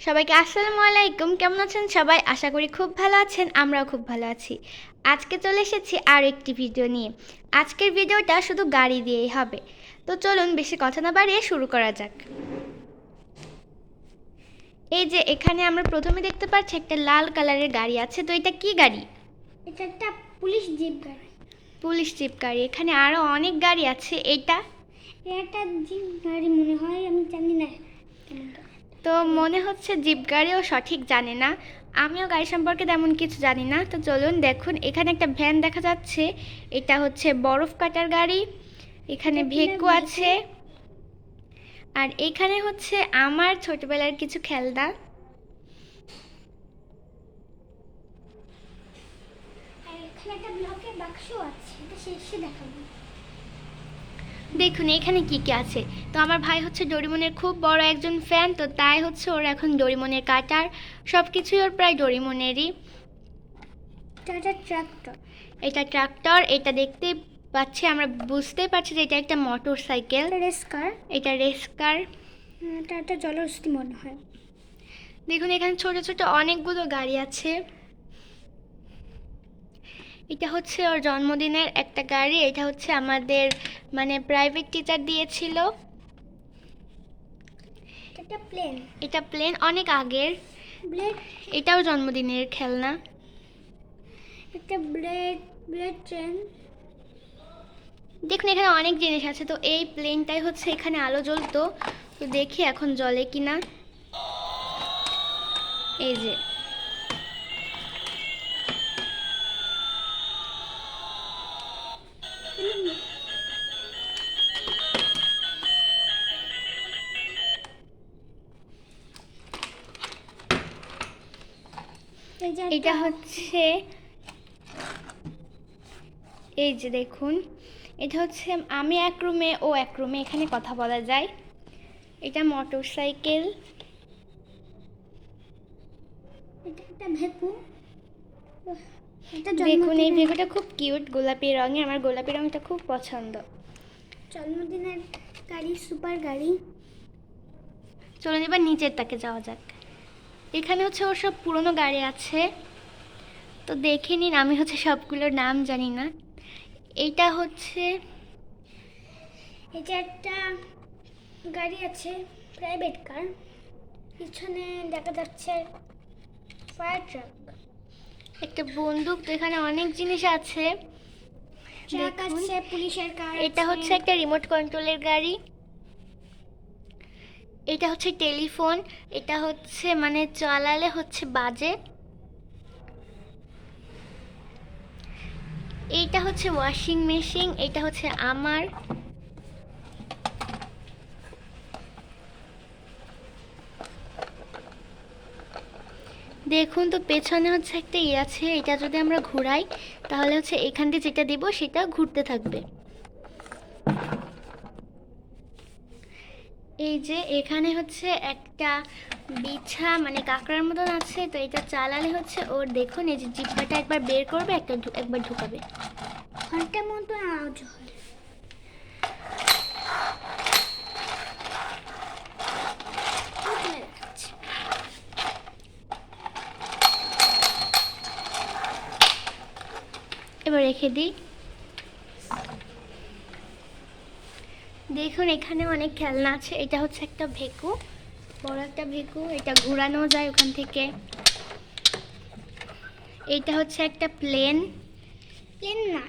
সবাইকে আসসালামু আলাইকুম। কেমন আছেন সবাই? আশা করি খুব ভালো আছেন। আমরাও খুব ভালো আছি। আজকে চলে এসেছি আর একটি ভিডিও নিয়ে। আজকের ভিডিওটা শুধু গাড়ি দিয়েই হবে। তো চলুন বেশি কথা না বাড়িয়ে শুরু করা যাক। এই যে এখানে আমরা প্রথমে দেখতে পাচ্ছি একটা লাল কালারের গাড়ি আছে। তো এটা কি গাড়ি? এটা একটা পুলিশ জিপ গাড়ি। পুলিশ জিপ গাড়ি। এখানে আরও অনেক গাড়ি আছে। এটা একটা জিপ গাড়ি মনে হয়, আমি জানি না। তো মনে হচ্ছে জিপ গাড়িও সঠিক জানে না। আমিও গাড়ি সম্পর্কে তেমন কিছু জানি না। তো চলুন দেখুন, এখানে একটা ভ্যান দেখা যাচ্ছে। এটা হচ্ছে বরফ কাটার গাড়ি। এখানে ভেকু আছে। আর এখানে হচ্ছে আমার ছোটবেলার কিছু খেলনা। আর এখানে একটা ব্লকের বাক্স আছে, এটা শেষে দেখাবো। দেখুন এখানে কি কি আছে। তো আমার ভাই হচ্ছে ডোরিমনের খুব বড় একজন ফ্যান, তো তাই হচ্ছে ওর এখন ডোরিমনের কাটার সব কিছুই ওর প্রায় ডোরিমনেরই। এটা ট্রাক্টর। এটা ট্রাক্টর। এটা দেখতে পাচ্ছি, আমরা বুঝতেই পারছি যে এটা একটা মোটর সাইকেল। Race car. এটা রেস কার। এটা একটা জলহস্তি মনে হয়। দেখুন এখানে ছোট ছোট অনেকগুলো গাড়ি আছে। এটা হচ্ছে ওর জন্মদিনের একটা গাড়ি। এটা হচ্ছে আমাদের মানে প্রাইভেট টিচার দিয়েছিল। এটা প্লেন। এটা প্লেন, অনেক আগের। ব্লেড। এটাও জন্মদিনের খেলনা। এটা ব্লেড ট্রেন। দেখুন এখানে অনেক জিনিস আছে। তো এই প্লেনটাই হচ্ছে এখানে আলো জ্বলতো। তো দেখি এখন জ্বলে কিনা। এই যে এটা হচ্ছে, এই যে দেখুন এটা হচ্ছে আমি এক রুমে ও এক রুমে, এখানে কথা বলা যায়। এটা মোটর সাইকেল। এটা একটা ভেকু। দেখুন এই ভেকুটা খুব কিউট, গোলাপি রঙের। আমার গোলাপি রঙটা খুব পছন্দ। জন্মদিনের গাড়ি, সুপার গাড়ি। চলুন এবার নিচের তাকে যাওয়া যাক। এখানে হচ্ছে ওর সব পুরনো গাড়ি আছে। তো দেখে নিন, আমি হচ্ছে সবগুলোর নাম জানি না। এইটা হচ্ছে, এটা একটা গাড়ি আছে, প্রাইভেট কার। পিছনে দেখা যাচ্ছে ফায়ার ট্রাক। একটা বন্দুক। তো এখানে অনেক জিনিস আছে। ট্রাক আছে, পুলিশের কার। এটা হচ্ছে একটা রিমোট কন্ট্রোলের গাড়ি। এটা হচ্ছে টেলিফোন। এটা হচ্ছে মানে চালালে হচ্ছে বাজে। এইটা হচ্ছে ওয়াশিং মেশিন। এটা হচ্ছে আমার। দেখুন তো পেছনে হচ্ছে একটা আছে। এটা যদি আমরা ঘোরাই তাহলে হচ্ছে এখান দিয়ে যেটা দিব সেটা ঘুরতে থাকবে। এই যে এখানে হচ্ছে একটা বিছা মানে কাঁকড়ার মতন আছে। তো এটা চালালে হচ্ছে ওর, দেখুন এই যে জিহ্বাটা একবার বের করবে, একবার ঢুকাবে। ঘন্টার মতন আওয়াজ হয়। এবার রেখে দিই। দেখুন এখানে অনেক খেলনা আছে। এটা হচ্ছে একটা ভেকু, বড় একটা ভেকু। এটা ঘোরানো যায় ওখান থেকে। এইটা হচ্ছে একটা প্লেন। প্লেন না,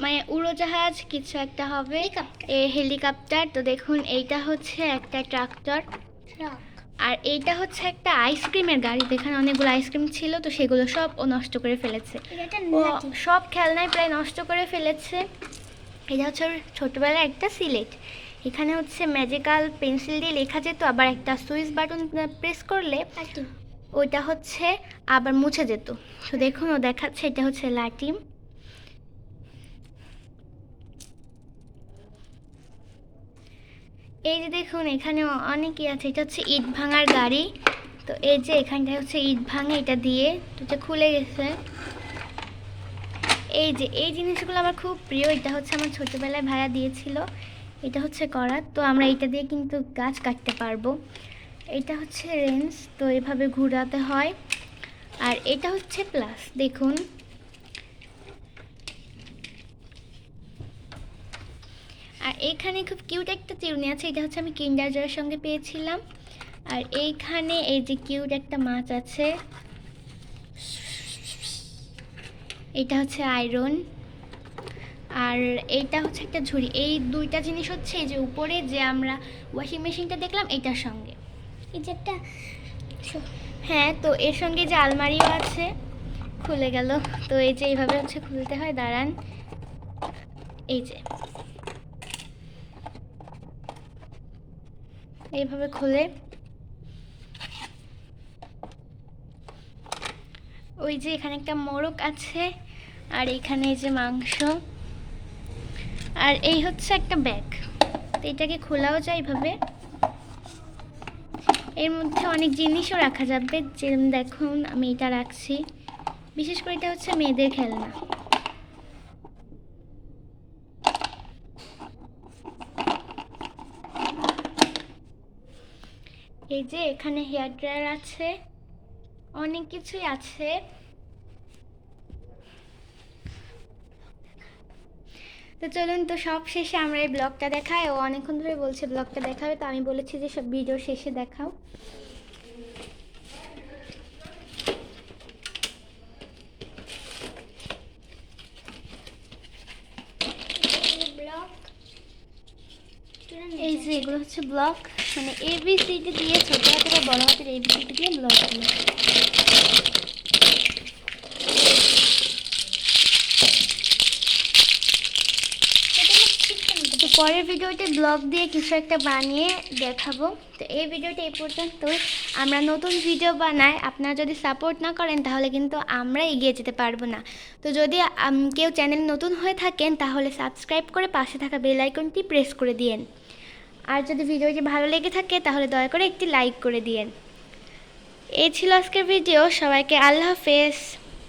মানে উড়োজাহাজ কিছু একটা হবে। হেলিকপ্টার। তো দেখুন এইটা হচ্ছে একটা ট্রাক্টর। ট্রাক। আর এইটা হচ্ছে একটা আইসক্রিমের গাড়ি। এখানে অনেকগুলো আইসক্রিম ছিল, তো সেগুলো সব ও নষ্ট করে ফেলেছে। ও সব খেলনায় প্রায় নষ্ট করে ফেলেছে। এটা হচ্ছে ওর ছোটোবেলায় একটা সিলেট। এখানে হচ্ছে ম্যাজিক্যাল পেন্সিল দিয়ে লেখা যেত, আবার একটা সুইচ বাটন প্রেস করলে ওইটা হচ্ছে আবার মুছে যেত। তো দেখুন ও দেখাচ্ছে এটা হচ্ছে লাটিম। এই যে দেখুন এখানে অনেকই আছে। এটা হচ্ছে ইট ভাঙার গাড়ি। তো এই যে এখানটায় হচ্ছে ইট ভাঙে এটা দিয়ে, তো এটা খুলে গেছে। এই যে এই জিনিসগুলো আমার খুব প্রিয়। এটা হচ্ছে আমার ছোটোবেলায় ভাইয়া দিয়েছিল। এটা হচ্ছে করাত। তো আমরা এটা দিয়ে কিন্তু গাছ কাটতে পারবো। এটা হচ্ছে রেঞ্জ, তো এভাবে ঘোরাতে হয়। আর এটা হচ্ছে প্লাস, দেখুন। আর এইখানে খুব কিউট একটা চিরুনি আছে, এটা হচ্ছে আমি কিন্ডার জয়ের সঙ্গে পেয়েছিলাম। আর এইখানে এই যে কিউট একটা মাছ আছে, এটা হচ্ছে আয়রন। আর এইটা হচ্ছে একটা ঝুড়ি। এই দুইটা জিনিস হচ্ছে এই যে উপরে যে আমরা ওয়াশিং মেশিনটা দেখলাম এটার সঙ্গে। এই যে একটা হ্যাঁ, তো এর সঙ্গে যে আলমারিও আছে, খুলে গেল। তো এই যে এইভাবে হচ্ছে খুলতে হয়, দাঁড়ান। এই যে এইভাবে খুলে ওই যে এখানে একটা মোরগ আছে, আর এইখানে এই যে মাংস, আর এই হচ্ছে একটা ব্যাগ। তো এটাকে খোলাও যায় এইভাবে। এর মধ্যে অনেক জিনিসও রাখা যাবে, যেরকম দেখুন আমি এটা রাখছি। বিশেষ করে এটা হচ্ছে মেয়েদের খেলনা। এই যে এখানে হেয়ার ড্রায়ার আছে, অনেক কিছুই আছে। তো চলুন, তো সব শেষে আমরা এই ব্লগটা দেখাই। ও অনেকক্ষণ ধরে বলছে ব্লগটা দেখাবে, তো আমি বলেছি যে সব ভিডিও শেষে দেখাও। ব্লক। এই যে এগুলো হচ্ছে ব্লক, মানে এবিসিডি দিয়ে ছোট হাতের আর বড় হাতের এবিসিডি দিয়ে ব্লক দিয়ে। তো পরের ভিডিওতে ব্লগ দিয়ে কিছু একটা বানিয়ে দেখাবো। তো এই ভিডিওটা এই পর্যন্তই। আমরা নতুন ভিডিও বানাই, আপনারা যদি সাপোর্ট না করেন তাহলে কিন্তু আমরা এগিয়ে যেতে পারবো না। তো যদি কেউ চ্যানেল নতুন হয়ে থাকেন তাহলে সাবস্ক্রাইব করে পাশে থাকা বেল আইকনটি প্রেস করে দিয়েন। আর যদি ভিডিওটি ভালো লেগে থাকে তাহলে দয়া করে একটি লাইক করে দিয়েন। এই ছিল আজকের ভিডিও। সবাইকে আল্লাহ হাফেজ।